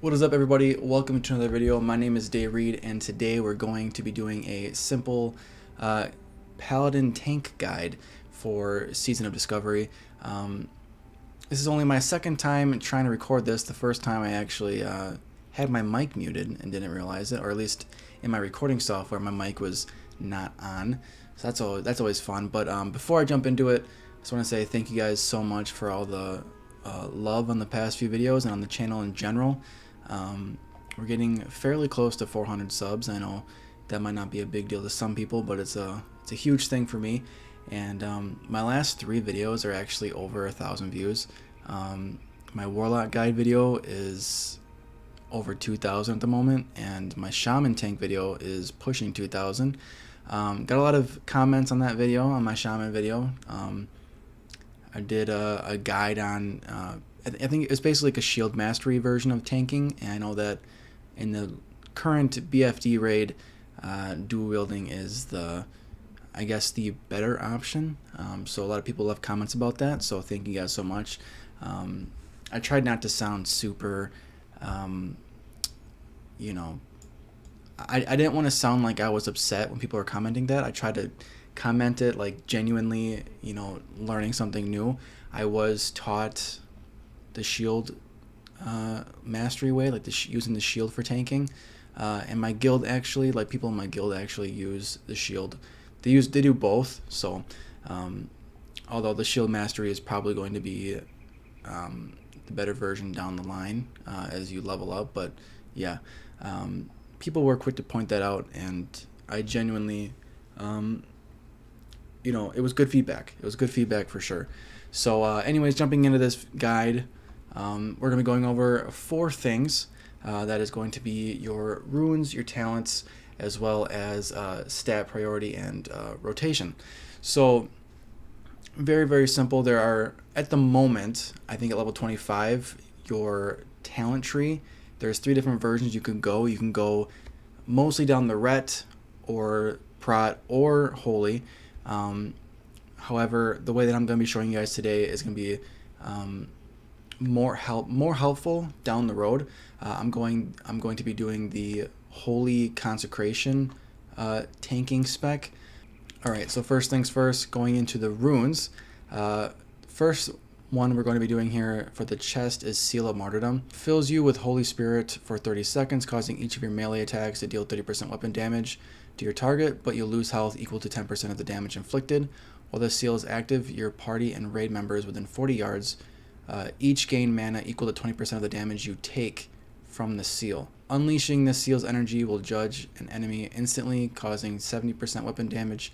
What is up, everybody? Welcome to another video. My name is Dave Reed, and today we're going to be doing a simple Paladin tank guide for Season of Discovery. This is only my second time trying to record this. The first time I actually had my mic muted and didn't realize it, or at least in my recording software my mic was not on. So that's always fun. But before I jump into it, I just want to say thank you guys so much for all the love on the past few videos and on the channel in general. We're getting fairly close to 400 subs. I know that might not be a big deal to some people, but it's a huge thing for me. And my last 3 videos are actually over 1,000 views. My Warlock guide video is over 2,000 at the moment, and my Shaman tank video is pushing 2,000. Got a lot of comments on that video, on my Shaman video. I did a guide on I think it's basically like a shield mastery version of tanking, and I know that in the current BFD raid, dual wielding is I guess the better option. So a lot of people left comments about that, so thank you guys so much. I tried not to sound super, you know, I didn't want to sound like I was upset when people were commenting that. I tried to comment it like genuinely, you know, learning something new. I was taught the shield mastery way, like using the shield for tanking, and my guild actually, like people in my guild actually use the shield. They do both. So although the shield mastery is probably going to be the better version down the line as you level up, but yeah, people were quick to point that out, and I genuinely you know, it was good feedback. It was good feedback for sure. So anyways, jumping into this guide, we're going to be going over 4 things. That is going to be your runes, your talents, as well as stat priority and rotation. So very, very simple. There are, at the moment, I think at level 25, your talent tree, there's 3 different versions you can go. You can go mostly down the ret, or prot, or holy. However, the way that I'm going to be showing you guys today is going to be more helpful down the road. I'm going to be doing the holy consecration tanking spec. All right, so first things first, going into the runes. First one we're going to be doing here for the chest is Seal of Martyrdom. Fills you with Holy Spirit for 30 seconds, causing each of your melee attacks to deal 30% weapon damage to your target, but you'll lose health equal to 10% of the damage inflicted. While this seal is active, your party and raid members within 40 yards each gain mana equal to 20% of the damage you take from the seal. Unleashing the seal's energy will judge an enemy instantly, causing 70% weapon damage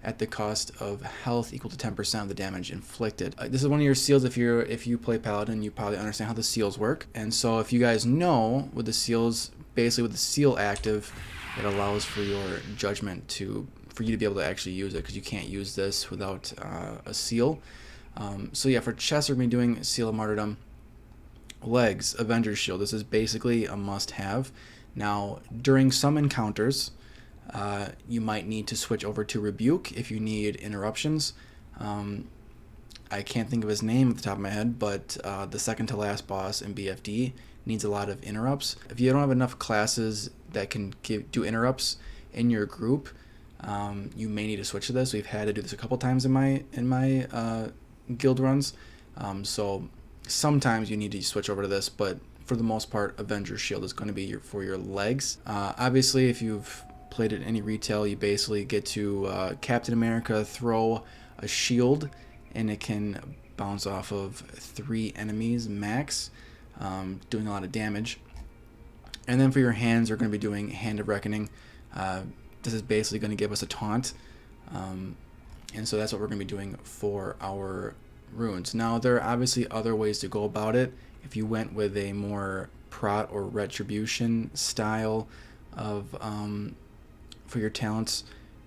at the cost of health equal to 10% of the damage inflicted. This is one of your seals. If you play Paladin, you probably understand how the seals work. And so if you guys know, with the seals, basically with the seal active, it allows for your judgment for you to be able to actually use it, because you can't use this without a seal. So yeah, for chest, we're going to be doing Seal of Martyrdom. Legs, Avenger's Shield. This is basically a must-have. Now, during some encounters, you might need to switch over to Rebuke if you need interruptions. I can't think of his name at the top of my head, but the second to last boss in BFD needs a lot of interrupts. If you don't have enough classes that can do interrupts in your group, you may need to switch to this. We've had to do this a couple times in my guild runs, so sometimes you need to switch over to this, but for the most part, Avenger's Shield is going to be for your legs. Obviously, if you've played at any retail, you basically get to Captain America throw a shield, and it can bounce off of 3 enemies max, doing a lot of damage. And then for your hands, you're going to be doing Hand of Reckoning. This is basically going to give us a taunt. And so that's what we're going to be doing for our runes. Now, there are obviously other ways to go about it. If you went with a more prot or retribution style of for your talents,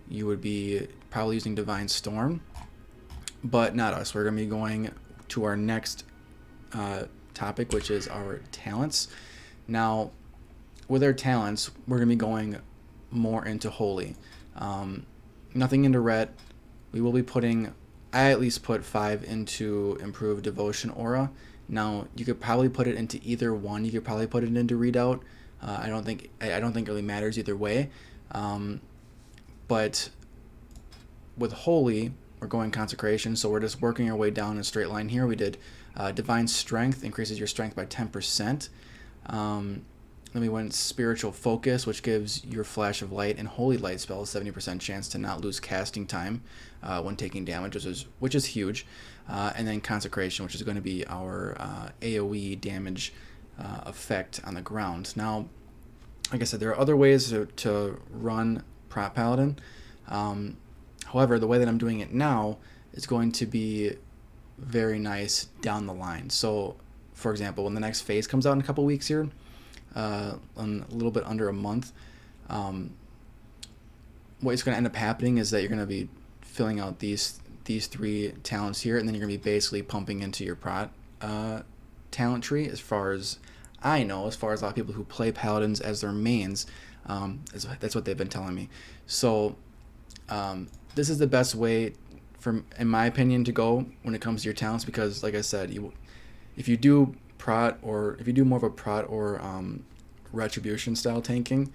you would be probably using Divine Storm, but not us. We're going to be going to our next topic, which is our talents. Now, with our talents, we're going to be going more into holy. Nothing into ret. We will be putting, I at least put 5 into improved devotion aura, Now you could probably put it into either one. You could probably put it into Redoubt. I don't think it really matters either way. But with Holy, we're going Consecration, so we're just working our way down in a straight line here. We did Divine Strength, increases your strength by 10%. Then we went Spiritual Focus, which gives your Flash of Light and Holy Light spell a 70% chance to not lose casting time when taking damage, which is huge. And then Consecration, which is going to be our AoE damage effect on the ground. Now, like I said, there are other ways to run Prot Paladin. However, the way that I'm doing it now is going to be very nice down the line. So, for example, when the next phase comes out in a couple weeks here, in a little bit under a month, what's going to end up happening is that you're going to be filling out these 3 talents here, and then you're going to be basically pumping into your Prot talent tree. As far as I know, as far as a lot of people who play Paladins as their mains, that's what they've been telling me. So this is the best way, in my opinion, to go when it comes to your talents, because, like I said, if you do Prot, or if you do more of a Prot or Retribution style tanking,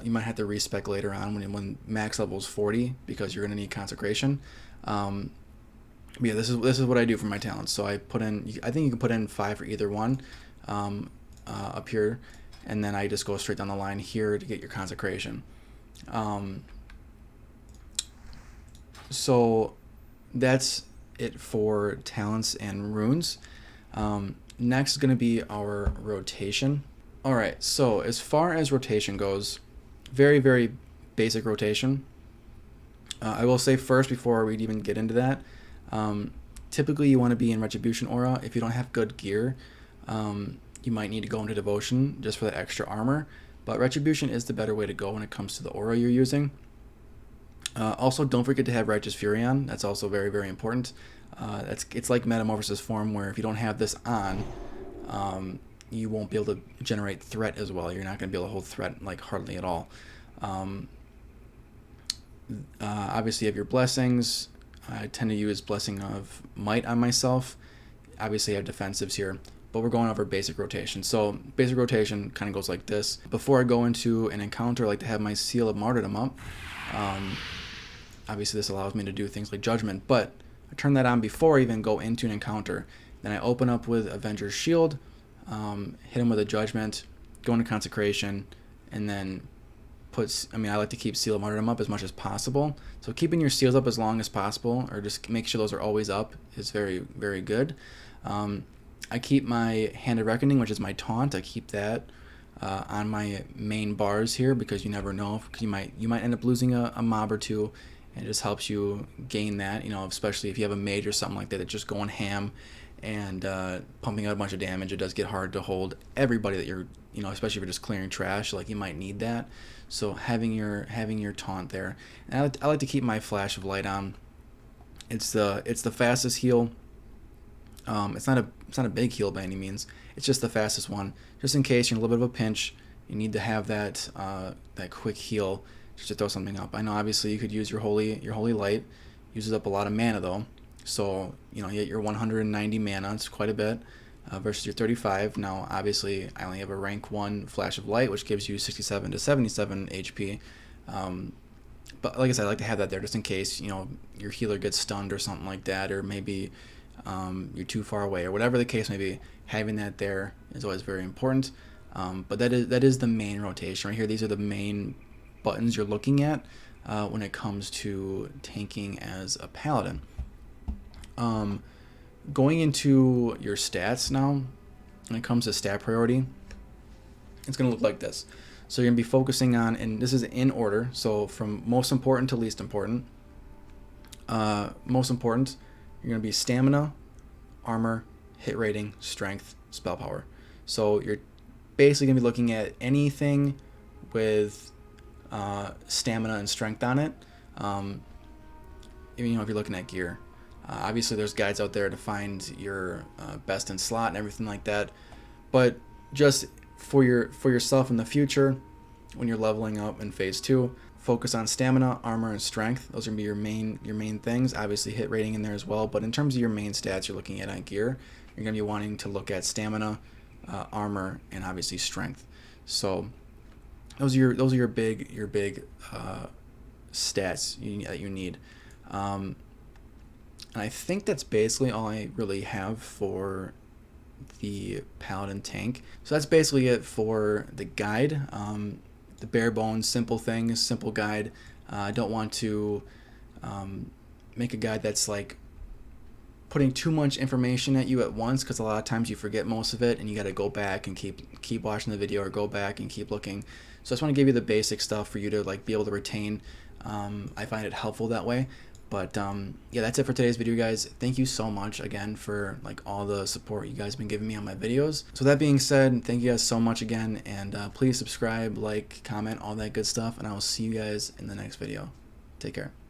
you might have to respec later on when max level is 40, because you're going to need Consecration. But yeah, this is what I do for my talents. So I think you can put in 5 for either one up here, and then I just go straight down the line here to get your Consecration. So that's it for talents and runes. Next is going to be our rotation. All right, so as far as rotation goes, very, very basic rotation. I will say first, before we even get into that, typically you want to be in Retribution Aura. If you don't have good gear, you might need to go into Devotion just for the extra armor, but Retribution is the better way to go when it comes to the aura you're using. Also, don't forget to have Righteous Fury on. That's also very, very important. It's like Metamorphosis form, where if you don't have this on, you won't be able to generate threat as well. You're not going to be able to hold threat like hardly at all. Obviously, you have your blessings. I tend to use Blessing of Might on myself. Obviously, I have defensives here, but we're going over basic rotation. So basic rotation kind of goes like this. Before I go into an encounter, I like to have my Seal of Martyrdom up. Obviously, this allows me to do things like Judgment, but I turn that on before I even go into an encounter. Then I open up with Avenger's Shield, hit him with a Judgment, go into Consecration, and then I like to keep Seal of Martyrdom up as much as possible. So keeping your seals up as long as possible, or just make sure those are always up, is very, very good. I keep my Hand of Reckoning, which is my taunt. I keep that on my main bars here, because you never know. You might end up losing a mob or two, and it just helps you gain that, especially if you have a mage or something like that that's just going ham and pumping out a bunch of damage. It does get hard to hold everybody that you're, especially if you're just clearing trash. Like, you might need that. So having your taunt there. And I like to keep my Flash of Light on. It's the fastest heal. It's not a big heal by any means. It's just the fastest one, just in case you're in a little bit of a pinch. You need to have that quick heal just to throw something up. I know obviously you could use your holy light. Uses up a lot of mana though, so you get your 190 mana. It's quite a bit versus your 35. Now obviously I only have a rank 1 Flash of Light, which gives you 67 to 77 HP. But like I said, I like to have that there just in case your healer gets stunned or something like that, or maybe you're too far away, or whatever the case may be. Having that there is always very important. But that is the main rotation right here. These are the main buttons you're looking at when it comes to tanking as a Paladin. Going into your stats now, when it comes to stat priority, it's going to look like this. So you're going to be focusing on, and this is in order, so from most important to least important. Most important, you're going to be stamina, armor, hit rating, strength, spell power. So you're basically going to be looking at anything with stamina and strength on it. Even if you're looking at gear. Obviously there's guides out there to find your best in slot and everything like that. But just for yourself in the future, when you're leveling up in phase 2, focus on stamina, armor, and strength. Those are going to be your main things. Obviously hit rating in there as well, but in terms of your main stats you're looking at on gear, you're going to be wanting to look at stamina, armor, and obviously strength. So those are your big stats that you need. And I think that's basically all I really have for the Paladin tank. So that's basically it for the guide. The bare bones, simple things, simple guide. I don't want to make a guide that's like putting too much information at you at once, because a lot of times you forget most of it and you got to go back and keep watching the video, or go back and keep looking. So I just want to give you the basic stuff for you to like be able to retain. I find it helpful that way. But yeah, that's it for today's video, guys. Thank you so much again for like all the support you guys been giving me on my videos. So that being said, thank you guys so much again, and please subscribe, like, comment, all that good stuff, and I will see you guys in the next video. Take care.